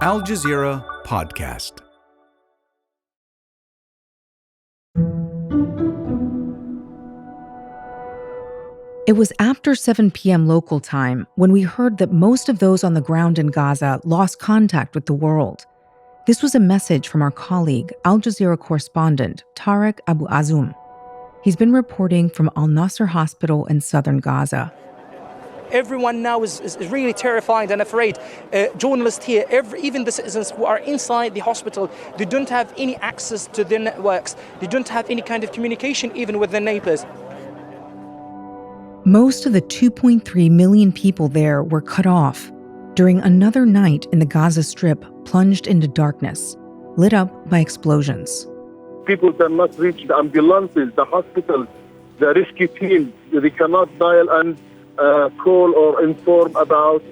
Al Jazeera Podcast. It was after 7 p.m. local time when we heard that most of those on the ground in Gaza lost contact with the world. This was a message from our colleague, Al Jazeera correspondent Tareq Azzoum. He's been reporting from Al-Nasser Hospital in southern Gaza. Everyone now is really terrified and afraid. Journalists here, even the citizens who are inside the hospital, they don't have any access to their networks. They don't have any kind of communication even with their neighbors. Most of the 2.3 million people there were cut off during another night in the Gaza Strip plunged into darkness, lit up by explosions. People cannot reach the ambulances, the hospitals, the rescue teams. They cannot dial and call or inform about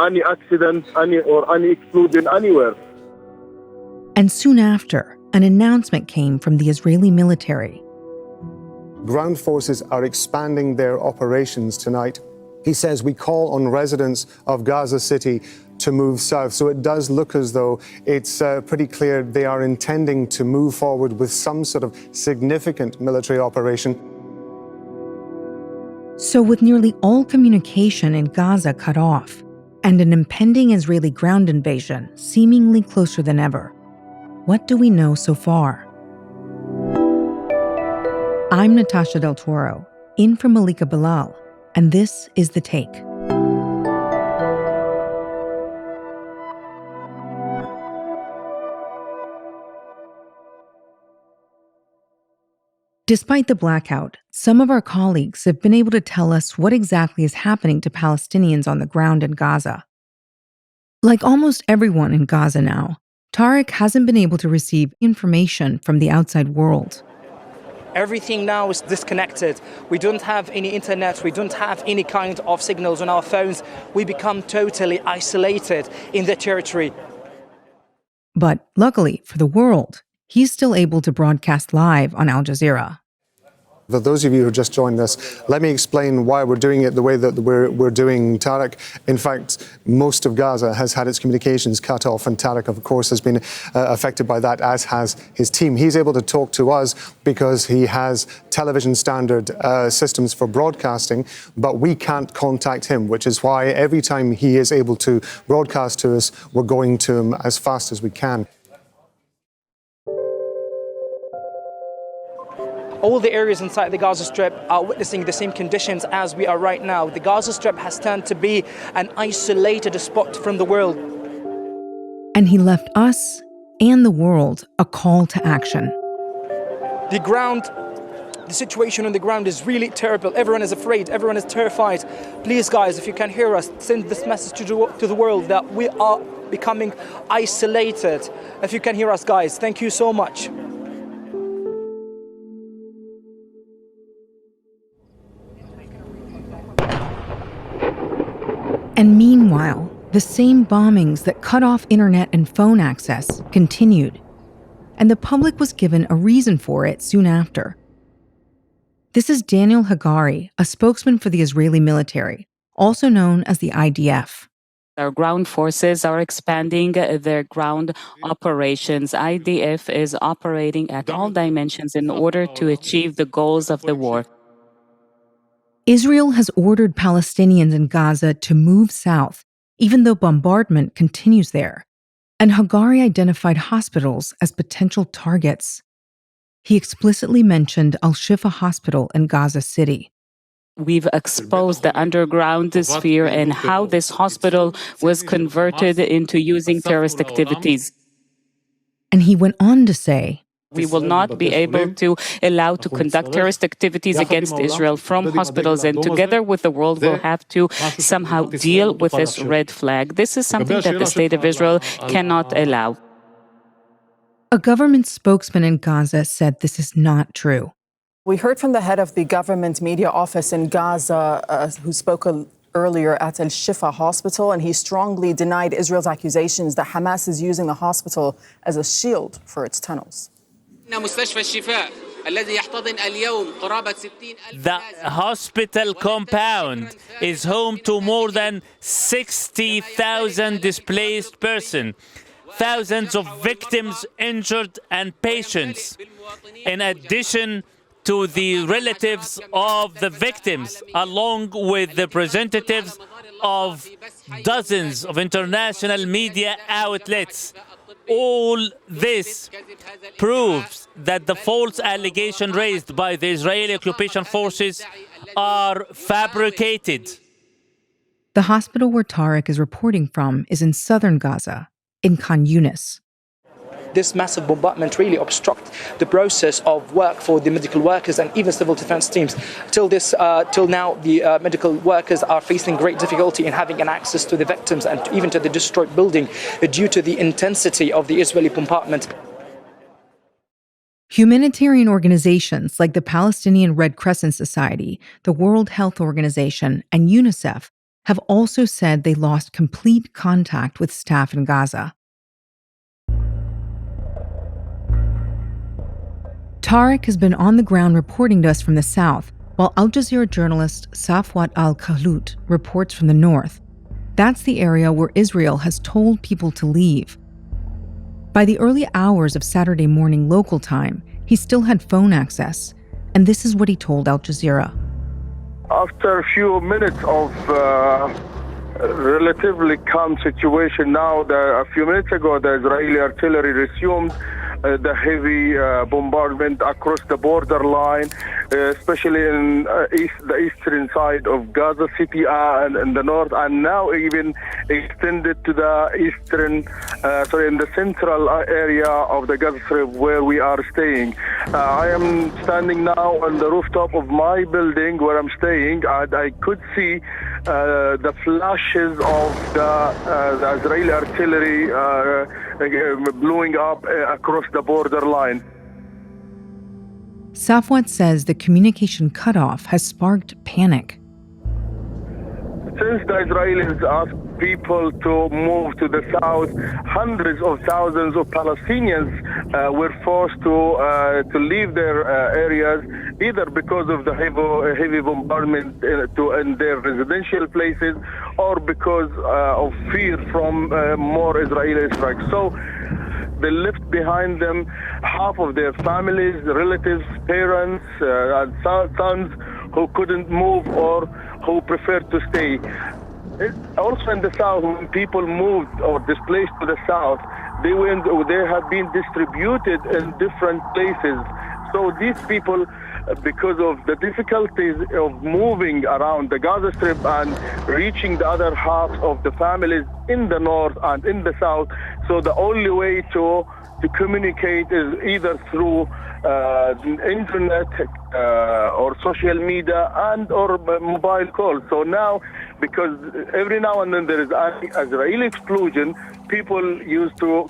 any accident, any explosion anywhere. And soon after, an announcement came from the Israeli military. Ground forces are expanding their operations tonight. He says we call on residents of Gaza City to move south. So it does look as though it's pretty clear they are intending to move forward with some sort of significant military operation. So with nearly all communication in Gaza cut off, and an impending Israeli ground invasion seemingly closer than ever, what do we know so far? I'm Natasha del Toro, in for Malika Bilal, and this is The Take. Despite the blackout, some of our colleagues have been able to tell us what exactly is happening to Palestinians on the ground in Gaza. Like almost everyone in Gaza now, Tareq hasn't been able to receive information from the outside world. Everything now is disconnected. We don't have any internet. We don't have any kind of signals on our phones. We become totally isolated in the territory. But luckily for the world, he's still able to broadcast live on Al Jazeera. For those of you who just joined us, let me explain why we're doing it the way that we're doing. Tareq, in fact, most of Gaza has had its communications cut off, and Tareq, of course, has been affected by that, as has his team. He's able to talk to us because he has television standard systems for broadcasting, but we can't contact him, which is why every time he is able to broadcast to us, we're going to him as fast as we can. All the areas inside the Gaza Strip are witnessing the same conditions as we are right now. The Gaza Strip has turned to be an isolated spot from the world. And he left us and the world a call to action. The situation on the ground is really terrible. Everyone is afraid. Everyone is terrified. Please, guys, if you can hear us, send this message to the world that we are becoming isolated. If you can hear us, guys, thank you so much. And meanwhile, the same bombings that cut off internet and phone access continued, and the public was given a reason for it soon after. This is Daniel Hagari, a spokesman for the Israeli military, also known as the IDF. Our ground forces are expanding their ground operations. IDF is operating at all dimensions in order to achieve the goals of the war. Israel has ordered Palestinians in Gaza to move south, even though bombardment continues there. And Hagari identified hospitals as potential targets. He explicitly mentioned Al-Shifa Hospital in Gaza City. We've exposed the underground sphere and how this hospital was converted into using terrorist activities. And he went on to say, we will not be able to allow to conduct terrorist activities against Israel from hospitals, and together with the world we'll have to somehow deal with this red flag. This is something that the state of Israel cannot allow. A government spokesman in Gaza said this is not true. We heard from the head of the government media office in Gaza, who spoke earlier at Al-Shifa Hospital, and he strongly denied Israel's accusations that Hamas is using the hospital as a shield for its tunnels. The hospital compound is home to more than 60,000 displaced persons. thousands of victims, injured, and patients, in addition to the relatives of the victims, along with the representatives of dozens of international media outlets. All this proves that the false allegations raised by the Israeli occupation forces are fabricated. The hospital where Tareq is reporting from is in southern Gaza, in Khan Yunis. This massive bombardment really obstructed the process of work for the medical workers and even civil defense teams. Till now, the medical workers are facing great difficulty in having an access to the victims and even to the destroyed building due to the intensity of the Israeli bombardment. Humanitarian organizations like the Palestinian Red Crescent Society, the World Health Organization, and UNICEF have also said they lost complete contact with staff in Gaza. Tareq has been on the ground reporting to us from the south, while Al Jazeera journalist Safwat al-Kahlout reports from the north. That's the area where Israel has told people to leave. By the early hours of Saturday morning local time, he still had phone access, and this is what he told Al Jazeera. After a few minutes of relatively calm situation, now a few minutes ago, the Israeli artillery resumed the heavy bombardment across the borderline, especially in the eastern side of Gaza City and in the north, and now even extended to the in the central area of the Gaza Strip where we are staying. I am standing now on the rooftop of my building where I'm staying, and I could see the flashes of the Israeli artillery blowing up across the borderline. Safwat says the communication cutoff has sparked panic. Since the Israelis asked people to move to the south, hundreds of thousands of Palestinians were forced to leave their areas, either because of the heavy bombardment in their residential places, or because of fear from more Israeli strikes. So they left behind them half of their families, relatives, parents, and sons who couldn't move or who preferred to stay. Also in the south, when people moved or displaced to the south, they have been distributed in different places. So these people, because of the difficulties of moving around the Gaza Strip and reaching the other half of the families in the north and in the south, so the only way to communicate is either through internet or social media and or mobile calls. So now, because every now and then there is an Israeli explosion, people used to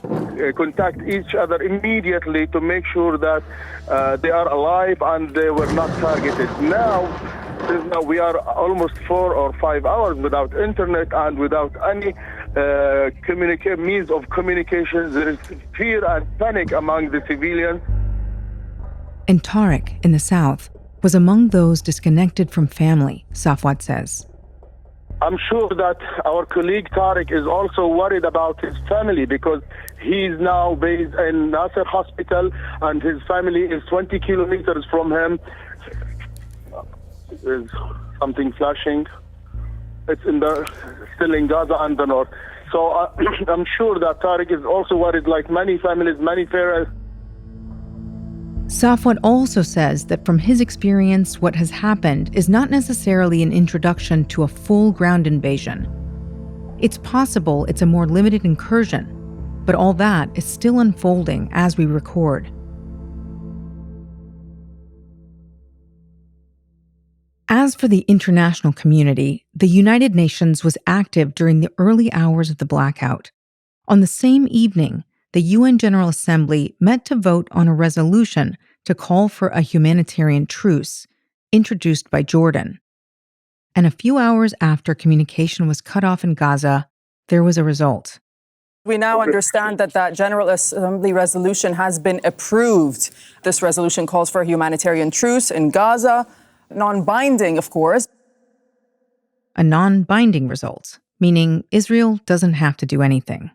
contact each other immediately to make sure that they are alive and they were not targeted. Now we are almost 4 or 5 hours without internet and without any means of communication. There is fear and panic among the civilians. And Tareq, in the south, was among those disconnected from family, Safwat says. I'm sure that our colleague Tareq is also worried about his family because he's now based in Nasser Hospital and his family is 20 kilometers from him. There's something flashing. It's still in Gaza and the north. So I'm sure that Tareq is also worried, like many families, many parents. Safwat also says that from his experience, what has happened is not necessarily an introduction to a full ground invasion. It's possible it's a more limited incursion, but all that is still unfolding as we record. As for the international community, the United Nations was active during the early hours of the blackout. On the same evening, the UN General Assembly met to vote on a resolution to call for a humanitarian truce, introduced by Jordan. And a few hours after communication was cut off in Gaza, there was a result. We now understand that General Assembly resolution has been approved. This resolution calls for a humanitarian truce in Gaza, non-binding, of course. A non-binding result, meaning Israel doesn't have to do anything.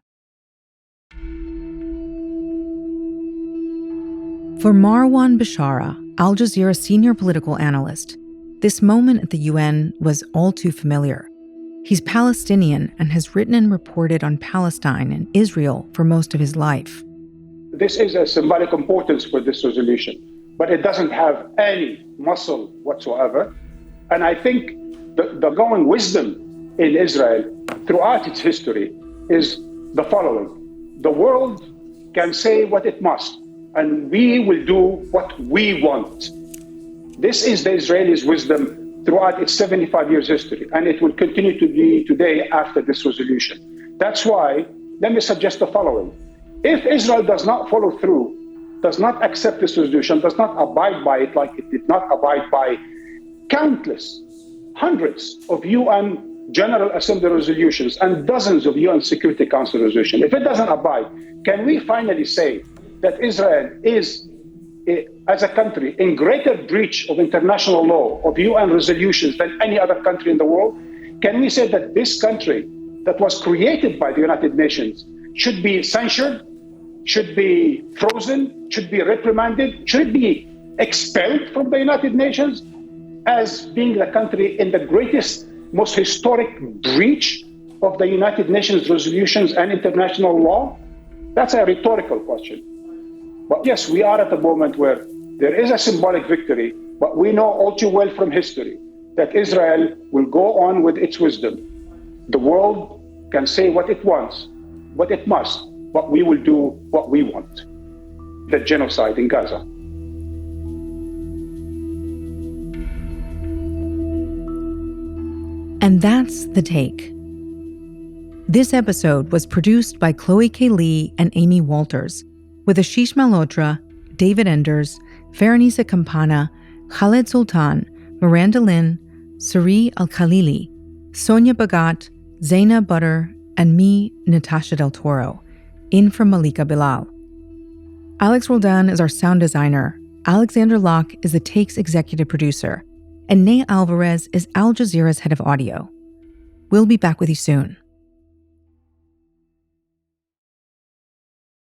For Marwan Bishara, Al Jazeera senior political analyst, this moment at the UN was all too familiar. He's Palestinian and has written and reported on Palestine and Israel for most of his life. This is a symbolic importance for this resolution, but it doesn't have any muscle whatsoever. And I think the going wisdom in Israel throughout its history is the following. The world can say what it must, and we will do what we want. This is the Israelis' wisdom throughout its 75 years history, and it will continue to be today after this resolution. That's why, let me suggest the following. If Israel does not follow through, does not accept this resolution, does not abide by it like it did not abide by countless, hundreds of UN General Assembly resolutions and dozens of UN Security Council resolutions, if it doesn't abide, can we finally say that Israel is, as a country, in greater breach of international law, of UN resolutions than any other country in the world? Can we say that this country that was created by the United Nations should be censured, should be frozen, should be reprimanded, should be expelled from the United Nations as being the country in the greatest, most historic breach of the United Nations resolutions and international law? That's a rhetorical question. But yes, we are at a moment where there is a symbolic victory, but we know all too well from history that Israel will go on with its wisdom. The world can say what it wants, what it must, but we will do what we want. The genocide in Gaza. And that's The Take. This episode was produced by Chloe K. Lee and Amy Walters, with Ashish Malhotra, David Enders, Faranisa Campana, Khaled Sultan, Miranda Lynn, Sari Al-Khalili, Sonia Bagat, Zaina Butter, and me, Natasha del Toro, in from Malika Bilal. Alex Roldan is our sound designer, Alexandra Locke is The Take's executive producer, and Ney Alvarez is Al Jazeera's head of audio. We'll be back with you soon.